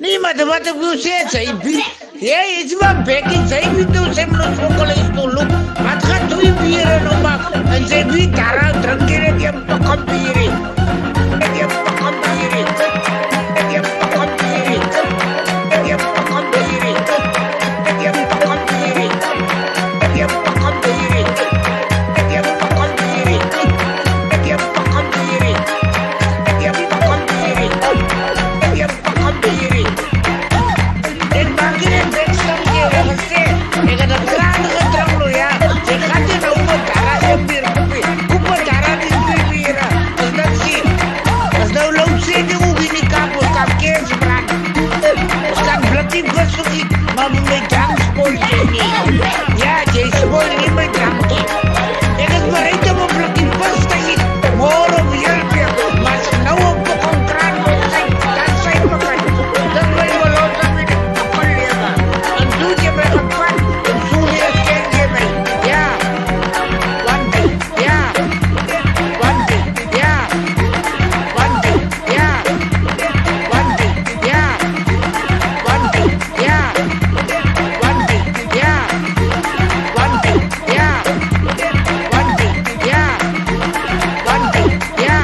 Nee, maar wat ik wil zeggen, zij biedt. Ja, is wel bekend. Zij biedt dus hem nog chocolade te loop. Wat gaat 2 bieren nog maar? En zij biedt daaraan drinken en die hem pakken bieren. En die hem pakken bieren. En die hem pakken bieren. En die hem pakken bieren. En die hem pakken bieren. En die hem pakken bieren. En die hem pakken bieren. En die hem pakken bieren. En die hem pakken bieren. En die hem pakken bieren. En maak je het best van je gezegd. Ik heb een kranige drang, ja. Je gaat je nou met daar en weer kopen. Kopen daar en weer weer. Als dat zie. Als nou loopt ze de hoek in die kapot, kan keer spraken. Als kan blokkje verzoeken, maar mijn drank spoort je niet. Ja, je spoort niet mijn drank. Ik heb bereid om een blokje vast te gieten. Morgen op je. Maar als ik nou op de contract moet zijn, dan zijn we kan. Dan wil je wel laten met de pakken leven. En doe je met een pan, en zo herken je mij. Ja. One day, ja. One day, ja. One day, ja. One day, ja. One day, ja. One day, ja. One day, ja. One day, ja. One day, ja.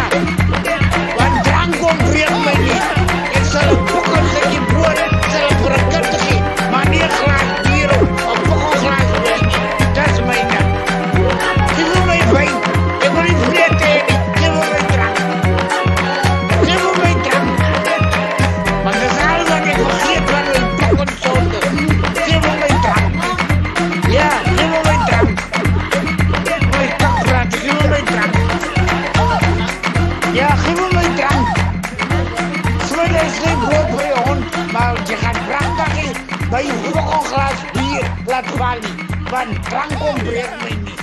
Want drank ontbreekt mij niet. Ik zal een pokkenlikje boeren, zal een kroketje geven. Maar niet een glas bier op, een pokkelglas whisky. Dat is mijn naam. Geef me mijn wijn. Ik wil niet vreemd eten. Geef me mijn drank. Geef me mijn drank. Want dat is alles wat ik vergeet van een pokkenzonde. Geef me mijn drank. Ja, geef me mijn drank. Mijn kakpraten, geef me mijn drank. Ja, geef me mijn drank. Zweden is geen brood voor je hond, maar je gaat prachtig in bij je volgend glas bier laat vallen. Want drank ontbreekt mij niet.